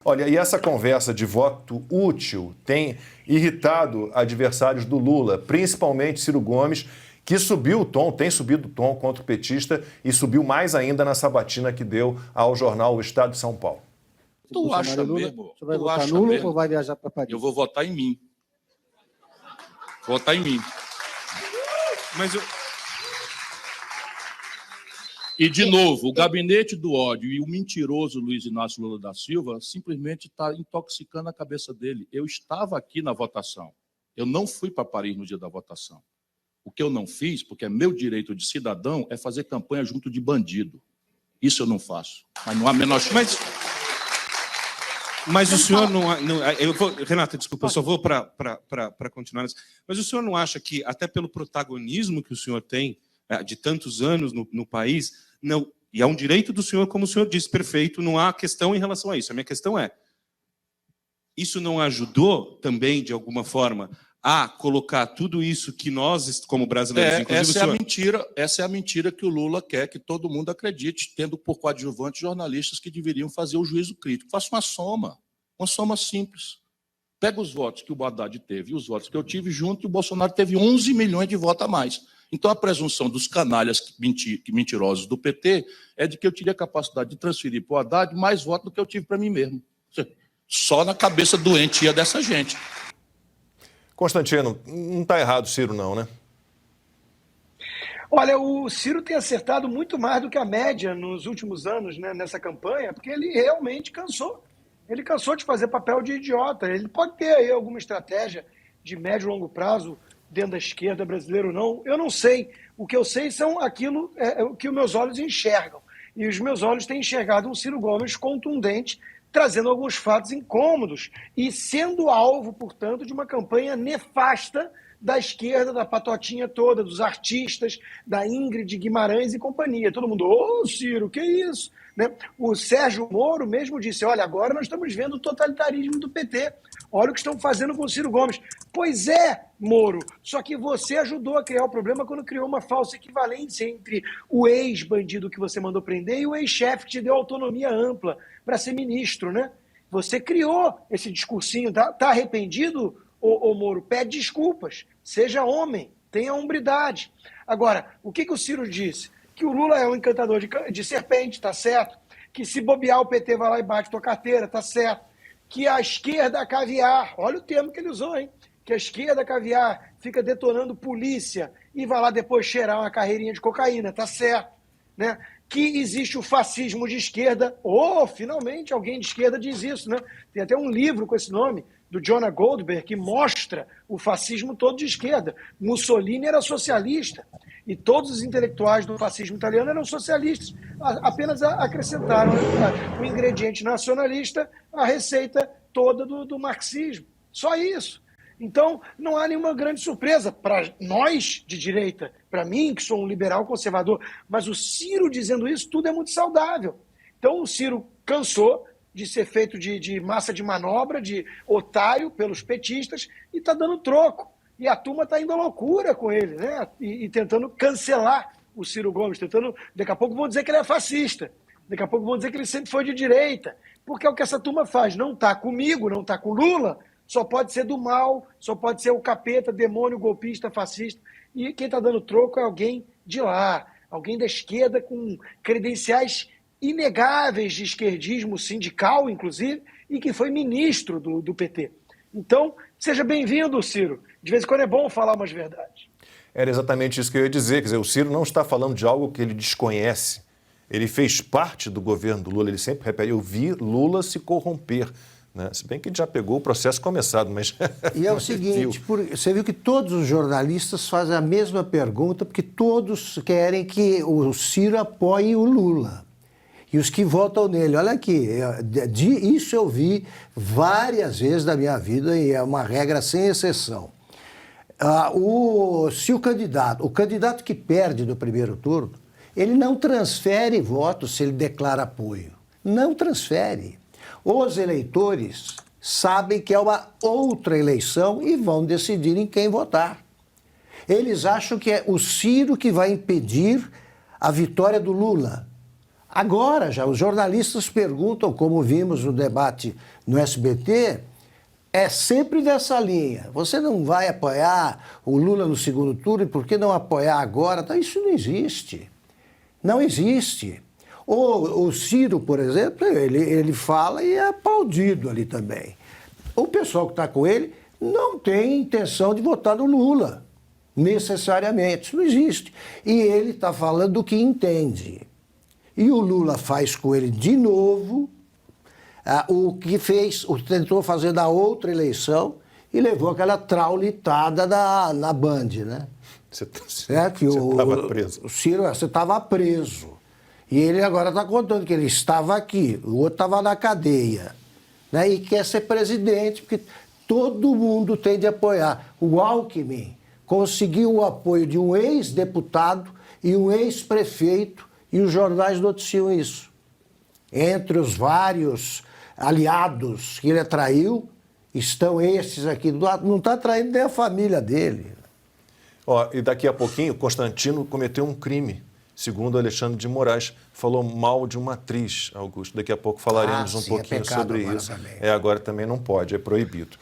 Olha, e essa conversa de voto útil tem irritado adversários do Lula, principalmente Ciro Gomes, que subiu o tom, tem subido o tom contra o petista e subiu mais ainda na sabatina que deu ao jornal O Estado de São Paulo. Tu acha mesmo? Você vai Tu votar acha nulo mesmo? ou vai viajar para Paris? Eu vou votar em mim. Votar em mim. Mas eu... E, de novo, o gabinete do ódio e o mentiroso Luiz Inácio Lula da Silva simplesmente está intoxicando a cabeça dele. Eu estava aqui na votação. Eu não fui para Paris no dia da votação. O que eu não fiz, porque é meu direito de cidadão, é fazer campanha junto de bandido. Isso eu não faço. Mas não há menor chance. Mas o senhor não... Renata, desculpa, eu só vou para continuar. Mas o senhor não acha que, até pelo protagonismo que o senhor tem, de tantos anos no país, não, e é um direito do senhor, como o senhor disse, perfeito, não há questão em relação a isso. A minha questão é, isso não ajudou também, de alguma forma, a colocar tudo isso que nós, como brasileiros, inclusive essa o senhor... Essa é a mentira que o Lula quer que todo mundo acredite, tendo por coadjuvantes jornalistas que deveriam fazer o juízo crítico. Faça uma soma simples. Pega os votos que o Haddad teve e os votos que eu tive junto, e o Bolsonaro teve 11 milhões de votos a mais. Então, a presunção dos canalhas mentirosos do PT é de que eu teria capacidade de transferir para o Haddad mais votos do que eu tive para mim mesmo. Só na cabeça doentia dessa gente. Constantino, não está errado o Ciro não, né? Olha, o Ciro tem acertado muito mais do que a média nos últimos anos, né, nessa campanha, porque ele realmente cansou. Ele cansou de fazer papel de idiota. Ele pode ter aí alguma estratégia de médio e longo prazo dentro da esquerda brasileira ou não. Eu não sei. O que eu sei são aquilo que os meus olhos enxergam. E os meus olhos têm enxergado um Ciro Gomes contundente, trazendo alguns fatos incômodos e sendo alvo, portanto, de uma campanha nefasta da esquerda, da patotinha toda, dos artistas, da Ingrid Guimarães e companhia. Todo mundo, ô Ciro, que isso? Né? O Sérgio Moro mesmo disse, olha, agora nós estamos vendo o totalitarismo do PT. Olha o que estão fazendo com o Ciro Gomes. Pois é, Moro, só que você ajudou a criar o problema quando criou uma falsa equivalência entre o ex-bandido que você mandou prender e o ex-chefe que te deu autonomia ampla para ser ministro, né? Você criou esse discursinho, tá arrependido, ô Moro? Pede desculpas, seja homem, tenha hombridade. Agora, o que o Ciro disse? Que o Lula é um encantador de serpente, tá certo? Que se bobear o PT vai lá e bate tua carteira, tá certo? Que a esquerda caviar, olha o termo que ele usou, hein? Que a esquerda caviar fica detonando polícia e vai lá depois cheirar uma carreirinha de cocaína, tá certo? Né? Que existe o fascismo de esquerda. Finalmente alguém de esquerda diz isso, né? Tem até um livro com esse nome, do Jonah Goldberg, que mostra o fascismo todo de esquerda. Mussolini era socialista e todos os intelectuais do fascismo italiano eram socialistas. Apenas acrescentaram o ingrediente nacionalista à receita toda do marxismo. Só isso. Então, não há nenhuma grande surpresa para nós de direita, para mim, que sou um liberal conservador, mas o Ciro dizendo isso, tudo é muito saudável. Então, o Ciro cansou de ser feito de massa de manobra, de otário pelos petistas, e está dando troco. E a turma está indo à loucura com ele, né? E tentando cancelar o Ciro Gomes, daqui a pouco vão dizer que ele é fascista, daqui a pouco vão dizer que ele sempre foi de direita, porque é o que essa turma faz, não está comigo, não está com Lula, só pode ser do mal, só pode ser o capeta, demônio, golpista, fascista. E quem está dando troco é alguém de lá, alguém da esquerda com credenciais inegáveis de esquerdismo sindical, inclusive, e que foi ministro do PT. Então, seja bem-vindo, Ciro. De vez em quando é bom falar umas verdades. Era exatamente isso que eu ia dizer. Quer dizer, o Ciro não está falando de algo que ele desconhece. Ele fez parte do governo do Lula, ele sempre repete, eu vi Lula se corromper. Né? Se bem que ele já pegou o processo começado, mas... E é o seguinte, você viu que todos os jornalistas fazem a mesma pergunta, porque todos querem que o Ciro apoie o Lula. E os que votam nele, olha aqui, isso eu vi várias vezes na minha vida e é uma regra sem exceção. Se o candidato que perde no primeiro turno, ele não transfere votos se ele declara apoio. Não transfere. Os eleitores sabem que é uma outra eleição e vão decidir em quem votar. Eles acham que é o Ciro que vai impedir a vitória do Lula. Agora já, os jornalistas perguntam, como vimos no debate no SBT, é sempre dessa linha. Você não vai apoiar o Lula no segundo turno, e por que não apoiar agora? Então, isso não existe. Não existe. O Ciro, por exemplo, ele fala e é aplaudido ali também. O pessoal que está com ele não tem intenção de votar no Lula, necessariamente. Isso não existe. E ele está falando do que entende. E o Lula faz com ele de novo o que tentou fazer na outra eleição e levou aquela traulitada na Band, né? Você estava preso. O Ciro, você estava preso. E ele agora está contando que ele estava aqui, o outro estava na cadeia, né? E quer ser presidente, porque todo mundo tem de apoiar. O Alckmin conseguiu o apoio de um ex-deputado e um ex-prefeito, e os jornais noticiam isso. Entre os vários aliados que ele atraiu, estão esses aqui do lado. Não está atraindo nem a família dele. E daqui a pouquinho, Constantino cometeu um crime. Segundo Alexandre de Moraes, falou mal de uma atriz, Augusto. Daqui a pouco falaremos um pouquinho sobre isso. Agora agora também não pode, é proibido.